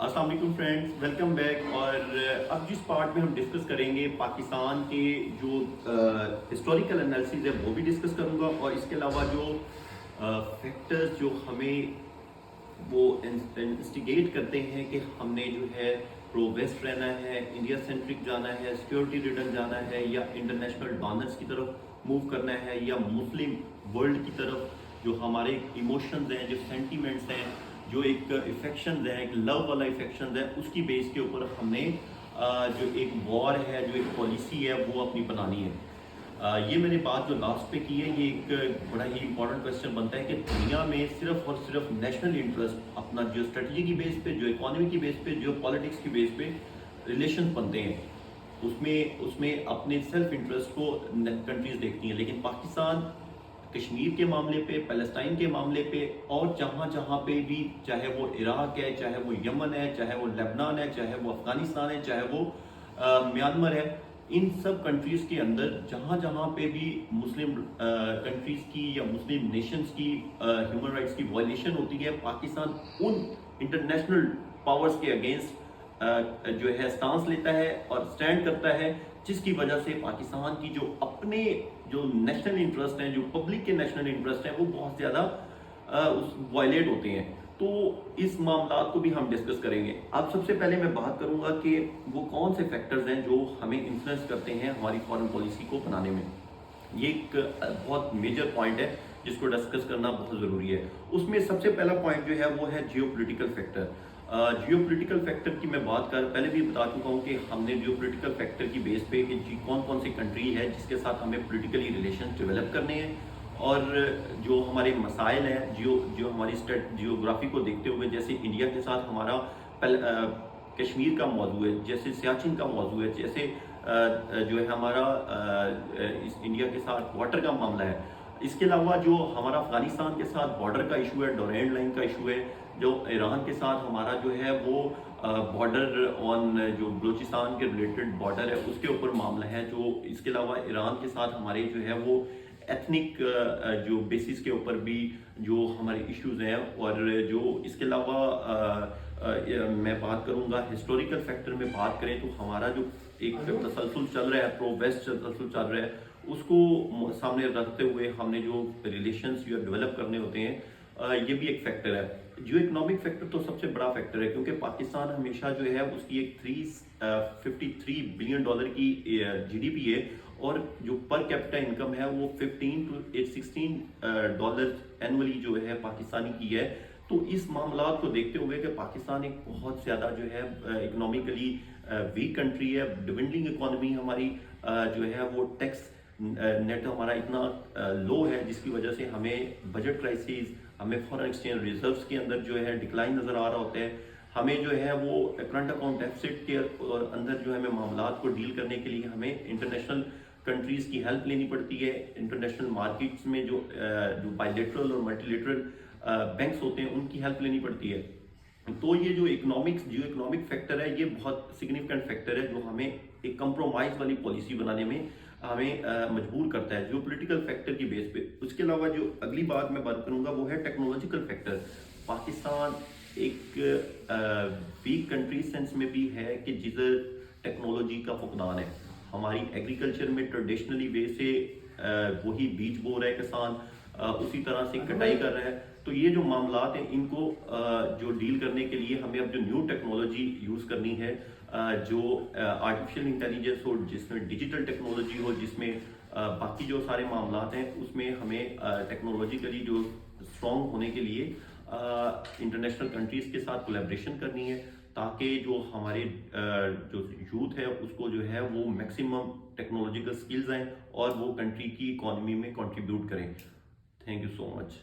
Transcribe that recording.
अस्सलाम वालेकुम friends, welcome back. और अब जिस पार्ट में हम डिस्कस करेंगे पाकिस्तान के जो हिस्टोरिकल एनालिसिस है वो भी डिस्कस करूंगा, और इसके अलावा जो फैक्टर्स जो हमें वो इंस्टिगेट करते हैं कि हमने जो है प्रो वेस्ट रहना है, इंडिया सेंट्रिक जाना है, सिक्योरिटी रिटर्न जाना है, या इंटरनेशनल डोनर्स की तरफ मूव करना है, या मुस्लिम वर्ल्ड की तरफ, जो हमारे इमोशंस हैं, जो सेंटीमेंट्स हैं, जो एक इफेक्शन है, एक लव वाला इफेक्शन है, उसकी बेस के ऊपर हमने जो एक वॉर है, जो एक पॉलिसी है वो अपनी बनानी है। ये मैंने बात जो लास्ट पे की है, ये एक बड़ा ही इंपॉर्टेंट क्वेश्चन बनता है कि दुनिया में सिर्फ और सिर्फ नेशनल इंटरेस्ट, अपना जो स्ट्रेटजी की बेस पे, जो इकोनॉमी की बेस पे, जो पॉलिटिक्स की बेस पे रिलेशन बनते हैं, उसमें अपने सेल्फ इंटरेस्ट को कंट्रीज देखती हैं। लेकिन पाकिस्तान कश्मीर के मामले पे, पैलेस्टाइन के मामले पे, और जहाँ पे भी, चाहे वो इराक है, चाहे वो यमन है, चाहे वो लेबनान है, चाहे वो अफगानिस्तान है, चाहे वो म्यांमार है, इन सब कंट्रीज़ के अंदर जहाँ पे भी मुस्लिम कंट्रीज़ की या मुस्लिम नेशंस की ह्यूमन राइट्स की वायलेशन होती है, पाकिस्तान उन इंटरनेशनल पावर्स के अगेंस्ट जो है स्टांस लेता है और स्टैंड करता है, जिसकी वजह से पाकिस्तान की जो अपने जो नेशनल इंटरेस्ट हैं, जो पब्लिक के नेशनल इंटरेस्ट हैं, वो बहुत ज़्यादा वायलेट होते हैं। तो इस मामला को भी हम डिस्कस करेंगे। अब सबसे पहले मैं बात करूंगा कि वो कौन से फैक्टर्स हैं जो हमें इन्फ्लुएंस करते हैं हमारी फॉरेन पॉलिसी को बनाने में। ये एक बहुत मेजर पॉइंट है जिसको डिस्कस करना बहुत ज़रूरी है। उसमें सबसे पहला पॉइंट जो है वो है जियोपॉलिटिकल फैक्टर। जियोपॉलिटिकल फैक्टर की मैं बात पहले भी बता चुका हूँ कि हमने जियोपॉलिटिकल फैक्टर की बेस पे कि कौन कौन सी कंट्री है जिसके साथ हमें पॉलिटिकली रिलेशन डेवलप करने हैं, और जो हमारे मसाइल हैं, जो हमारी जियोग्राफी को देखते हुए, जैसे इंडिया के साथ हमारा कश्मीर का मौजू है, जैसे सियाचिन का मौजू है, जैसे जो है हमारा इंडिया के साथ वाटर का मामला है। इसके अलावा जो हमारा अफगानिस्तान के साथ बॉर्डर का इशू है, डोरेंट लाइन का इशू है, जो ईरान के साथ हमारा जो है वो बॉर्डर ऑन जो बलूचिस्तान के रिलेटेड बॉर्डर है उसके ऊपर मामला है। जो इसके अलावा ईरान के साथ हमारे जो है वो एथनिक जो बेसिस के ऊपर भी जो हमारे इश्यूज हैं, और जो इसके अलावा मैं बात करूंगा हिस्टोरिकल फैक्टर में बात करें तो हमारा जो एक तसलसल चल रहा है, प्रो वेस्ट तसलसल चल रहा है, उसको सामने रखते हुए हमने जो रिलेशंस जो डेवलप करने होते हैं, ये भी एक फैक्टर है। जो इकोनॉमिक फैक्टर तो सबसे बड़ा फैक्टर है, क्योंकि पाकिस्तान हमेशा जो है उसकी एक $353 बिलियन की जीडीपी है, और जो पर कैपिटा इनकम है वो $16 एनुअली जो है पाकिस्तानी की है। तो इस मामला को देखते हुए कि पाकिस्तान एक बहुत ज़्यादा जो है इकोनॉमिकली वीक कंट्री है, डिविंडलिंग इकोनॉमी हमारी जो है वो टैक्स नेट हमारा इतना लो है, जिसकी वजह से हमें बजट क्राइसिस, हमें फॉरेन एक्सचेंज रिजर्व्स के अंदर जो है डिक्लाइन नज़र आ रहा होता है, हमें जो है वो करंट अकाउंट डेफिसिट के अंदर जो है हमें मामलात को डील करने के लिए हमें इंटरनेशनल कंट्रीज़ की हेल्प लेनी पड़ती है। इंटरनेशनल मार्केट्स में जो बायलैटरल और मल्टीलेटरल बैंक्स होते हैं उनकी हेल्प लेनी पड़ती है। तो ये जो इकोनॉमिक फैक्टर है, ये बहुत सिग्निफिकेंट फैक्टर है जो हमें एक कंप्रोमाइज़ वाली पॉलिसी बनाने में हमें मजबूर करता है, जियोपॉलिटिकल फैक्टर की बेस पे। उसके अलावा जो अगली बात मैं बात करूंगा वो है टेक्नोलॉजिकल फैक्टर। पाकिस्तान एक वीक कंट्री सेंस में भी है कि जिधर टेक्नोलॉजी का फुकदान है। हमारी एग्रीकल्चर में ट्रेडिशनली वे से वही बीज बो रहा है किसान, उसी तरह से कटाई कर रहा है। तो ये जो मामलात हैं, इनको जो डील करने के लिए हमें अब जो न्यू टेक्नोलॉजी यूज़ करनी है, जो आर्टिफिशियल इंटेलिजेंस हो, जिसमें डिजिटल टेक्नोलॉजी हो, जिसमें बाकी जो सारे मामलात हैं, उसमें हमें टेक्नोलॉजिकली जो स्ट्रॉन्ग होने के लिए इंटरनेशनल कंट्रीज़ के साथ कोलैबोरेशन करनी है, ताकि जो हमारे जो यूथ है उसको जो है वो मैक्सिमम टेक्नोलॉजिकल स्किल्स हैं और वो कंट्री की इकॉनमी में कंट्रीब्यूट करें। Thank you so much.